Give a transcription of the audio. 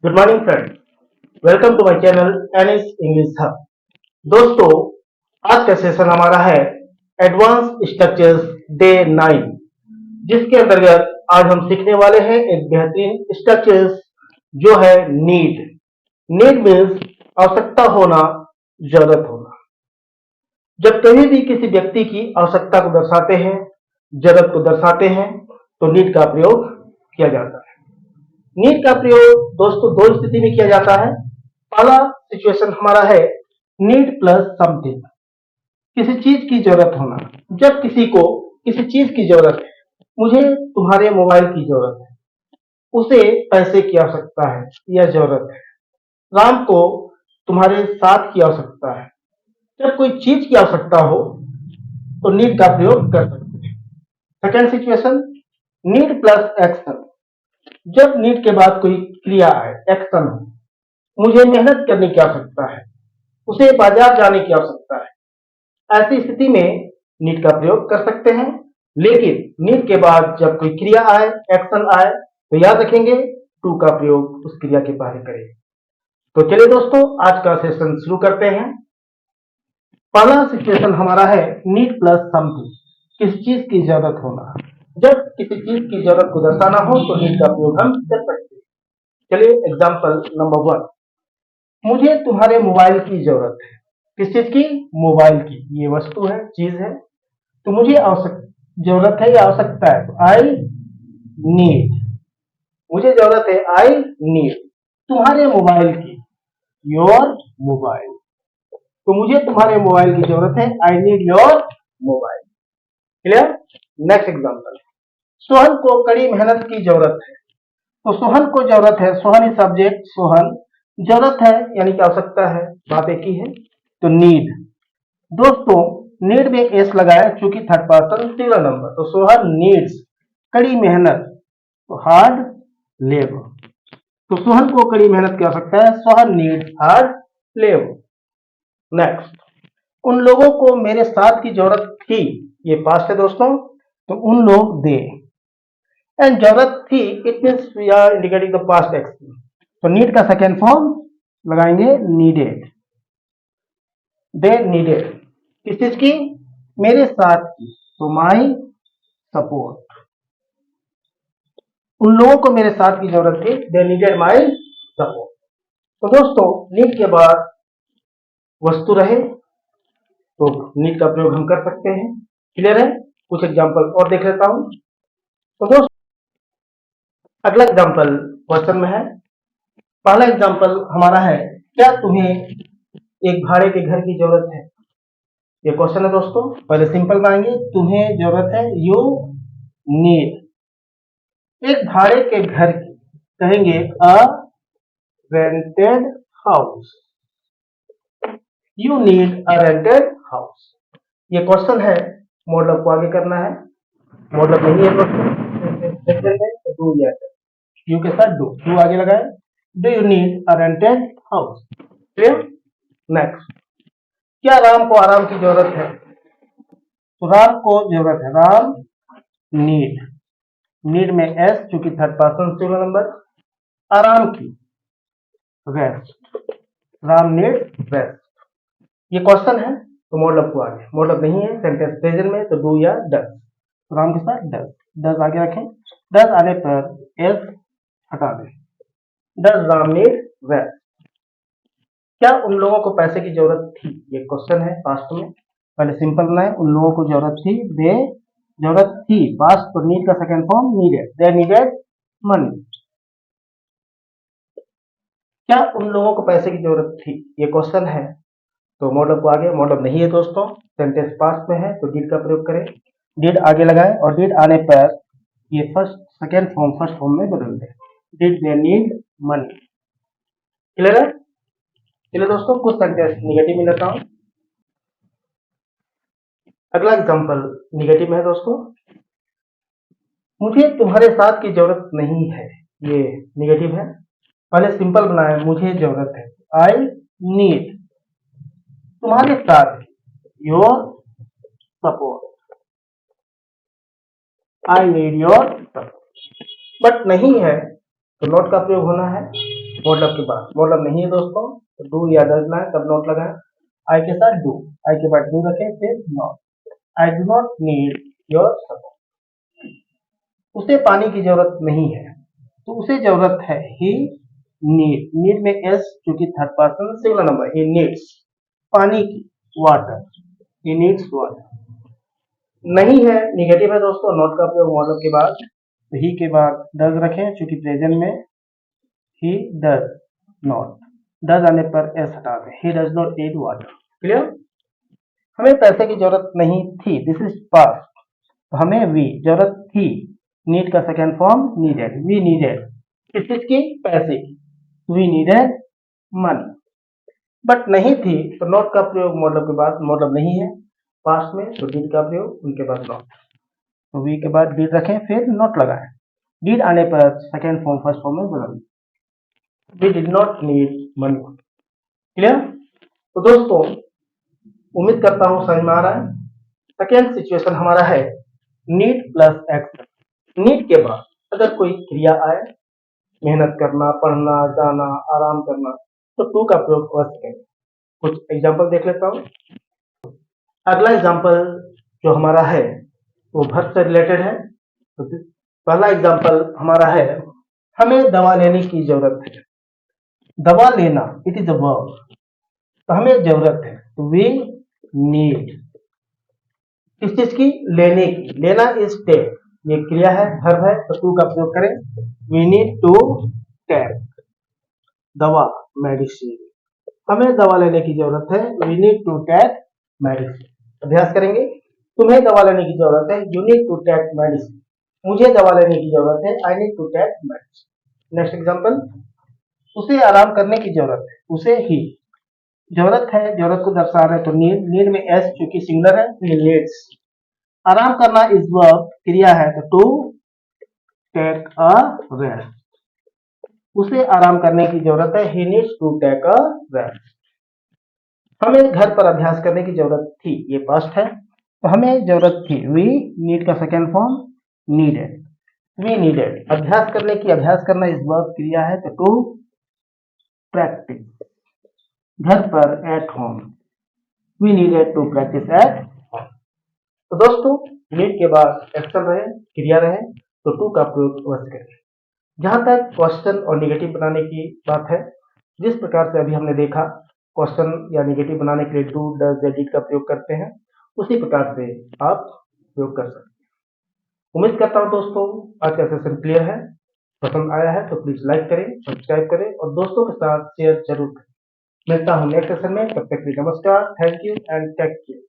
Good morning friends, welcome to my channel NS English hub. दोस्तों, आज का session हमारा है एडवांस स्ट्रक्चर्स डे 9, जिसके अंतर्गत आज हम सीखने वाले हैं एक बेहतरीन स्ट्रक्चर्स जो है नीड। नीड मीन्स आवश्यकता होना, जरूरत होना। जब कभी भी किसी व्यक्ति की आवश्यकता को दर्शाते हैं, जरूरत को दर्शाते हैं, तो नीड का प्रयोग किया जाता है। नीड का प्रयोग दोस्तों दो स्थिति में किया जाता है। पहला सिचुएशन हमारा है नीड प्लस समथिंग, किसी चीज की जरूरत होना। जब किसी को किसी चीज की जरूरत है, मुझे तुम्हारे मोबाइल की जरूरत है, उसे पैसे की आवश्यकता है या जरूरत है। राम को तुम्हारे साथ की आवश्यकता है। जब कोई चीज की आवश्यकता हो तो नीड का प्रयोग कर सकते हैं। Second situation need plus action, जब नीड के बाद कोई क्रिया है, एक्शन हो, मुझे मेहनत करने की आवश्यकता है, उसे बाजार जाने की आवश्यकता है। ऐसी स्थिति में नीड का प्रयोग कर सकते हैं। लेकिन नीड के बाद जब कोई क्रिया आए, एक्शन आए, तो याद रखेंगे टू का प्रयोग उस क्रिया के पहले करें। तो चलिए दोस्तों, आज का सेशन शुरू करते हैं। पहला सिचुएशन हमारा है नीड प्लस समथिंग, किसी चीज की जरूरत होना। जब किसी चीज की जरूरत को दर्शाना हो तो नीड का प्रयोग हम कर सकते हैं। चलिए एग्जांपल नंबर 1, मुझे तुम्हारे मोबाइल की जरूरत है। किस चीज की? मोबाइल की। ये वस्तु है, चीज है, तो मुझे जरूरत है या आवश्यकता है, तो आई नीड। मुझे जरूरत है, आई नीड तुम्हारे मोबाइल की, योर मोबाइल। तो मुझे तुम्हारे मोबाइल की जरूरत है, I need your mobile. Clear? Next example, Sohan को कड़ी मेहनत की जरूरत है। तो सोहन को जरूरत है, सोहन इज सब्जेक्ट, सोहन जरूरत है यानी कि आवश्यकता है, बात एक ही है, तो नीड। दोस्तों, नीड में एस लगाए चूंकि थर्ड पर्सन सिंगुलर नंबर, तो सोहन नीड्स कड़ी मेहनत, तो हार्ड लेबर। तो सोहन को कड़ी मेहनत की आवश्यकता है, Sohan needs hard labour. Next, उन लोगों को मेरे साथ की जरूरत थी। ये पास्ट है दोस्तों, तो उन लोग दे, एंड जरूरत थी it means we are indicating the past action, तो नीड का सेकेंड फॉर्म लगाएंगे नीडेड। दे नीडेड किस चीज की? मेरे साथ की, तो माई सपोर्ट। उन लोगों को मेरे साथ की जरूरत थी, दे नीडेड माई सपोर्ट। तो दोस्तों, नीड के बाद वस्तु रहे तो नीड का प्रयोग हम कर सकते हैं। क्लियर है? कुछ एग्जांपल और देख लेता हूं। तो दोस्तों, अगला एग्जांपल क्वेश्चन में है। पहला एग्जांपल हमारा है, क्या तुम्हें एक भाड़े के घर की जरूरत है? ये क्वेश्चन है दोस्तों। पहले सिंपल बनाएंगे, तुम्हें जरूरत है, यू नीड एक भाड़े के घर की, कहेंगे a rented house. You need a rented house. ये क्वेश्चन है, मॉडल को आगे करना है। मॉडल नहीं है क्वेश्चन, डू या यू के साथ डू आगे लगाए। Do you need a rented house? Clear? Next, क्या राम को आराम की जरूरत है? तो राम को जरूरत है, राम नीड, नीड में एस चूंकि थर्ड पर्सन सिंगुलर नंबर, आराम की, रेस्ट, राम नीड रेस्ट। ये क्वेश्चन है, तो मॉडल को आगे, मॉडल नहीं है सेंटेंस प्रेजेंट में, तो डू या डज। तो राम के साथ डज, डज आगे रखें, डज आने पर एस हटा दें। Does Ram need rest? क्या उन लोगों को पैसे की जरूरत थी? ये क्वेश्चन है पास्ट में। पहले सिंपल बनाए, उन लोगों को जरूरत थी, दे जरूरत थी, पास्ट, तो नीड का second form needed, they needed money. क्या उन लोगों को पैसे की जरूरत थी? ये क्वेश्चन है, तो मॉडल को आगे, मॉडल नहीं है दोस्तों, सेंटेंस पास्ट में है, तो डीड का प्रयोग करें। डीड आगे लगाए और डीड आने पर ये first second form first form में बदल दे, did they need money. Clear है? चलिए दोस्तों, कुछ सेंटेंस निगेटिव में लेता हूं। अगला एग्जांपल निगेटिव में है दोस्तों, मुझे तुम्हारे साथ की जरूरत नहीं है। ये निगेटिव है। पहले सिंपल बनाए, मुझे जरूरत है, आई नीड तुम्हारे साथ, your support, I need your support. But नहीं है, तो नॉट का प्रयोग होना है, मतलब के बाद, मतलब नहीं है दोस्तों तो डू या डज ना है तब नॉट लगाएं। आई के साथ डू, आई के बाद डू रखें फिर not. I do not need your support. उसे पानी की जरूरत नहीं है तो उसे जरूरत है। ही नीड, नीड में एस क्योंकि third person singular number, he needs पानी की, वाटर, ही नीड्स वाटर। नहीं है निगेटिव है दोस्तों, नॉट का प्रयोग मॉडल के बाद, तो ही के बाद डज रखें क्योंकि प्रेजेंट में ही डज नॉट, डज आने पर एस हटा दें, he does not need water. Clear. हमें पैसे की जरूरत नहीं थी, दिस इज पास्ट, तो हमें वी जरूरत थी, नीड का second form needed, we needed किस चीज की, पैसे की, वी नीडेड मनी। बट नहीं थी तो नॉट का प्रयोग मॉडल के बाद, मॉडल नहीं है पास्ट में तो डिड का प्रयोग उनके बाद नॉट, तो वी के बाद डिड रखें फिर नॉट लगाएं। डिड आने पर सेकेंड फॉर्म फर्स्ट फॉर्म में बदल, we did not need money. Clear. तो दोस्तों उम्मीद करता हूं समझ में आ रहा है। सेकेंड सिचुएशन हमारा है नीड प्लस एक्शन। नीड के बाद अगर कोई क्रिया आए, मेहनत करना, पढ़ना, जाना, आराम करना, तो टू का प्रयोग अवश्य करें। कुछ एग्जांपल देख लेता हूं। अगला एग्जांपल जो हमारा है वो वर्ब से रिलेटेड है। तो पहला एग्जांपल हमारा है हमें दवा लेने की जरूरत है। दवा लेना इट इज अ वर्ब, तो हमें जरूरत है तो वी नीड किस चीज की, लेने की, लेना इज टेक, ये क्रिया है वर्ब है तो टू का प्रयोग करें। वी नीड टू टेक दवा, मेडिसिन, हमें दवा लेने की जरूरत है, we need to take medicine. अभ्यास करेंगे। तुम्हें दवा लेने की जरूरत है, you need to take medicine. मुझे दवा लेने की जरूरत है, I need to take medicine. Next example, उसे आराम करने की जरूरत है, उसे ही जरूरत है, जरूरत को दर्शा रहे तो नीड, नीड में एस क्योंकि सिंगुलर है, नीड्स। आराम करना इज वर्ब, क्रिया है तो टू टेक अ रेस्ट, उसे आराम करने की जरूरत है, he needs to take a rest. हमें घर पर अभ्यास करने की जरूरत थी, ये पास्ट है तो हमें जरूरत थी, वी नीड का second form needed, we needed. अभ्यास करने की, अभ्यास करना इस वर्ब क्रिया है तो टू प्रैक्टिस, घर पर at home, we needed to practise at home. तो दोस्तों नीड के बाद एक्शन रहे, क्रिया रहे तो टू का प्रयोग अवश्य करें। जहां तक क्वेश्चन और निगेटिव बनाने की बात है, जिस प्रकार से अभी हमने देखा क्वेश्चन या निगेटिव बनाने के लिए डू, डज या डिड का प्रयोग करते हैं, उसी प्रकार से आप प्रयोग कर सकते हैं। उम्मीद करता हूं दोस्तों आज का सेशन क्लियर है। पसंद आया है तो प्लीज लाइक करें, सब्सक्राइब करें और दोस्तों के साथ शेयर जरूर करें। मिलता हूं नेक्स्ट सेशन में, तब तक के लिए नमस्कार, thank you and take care.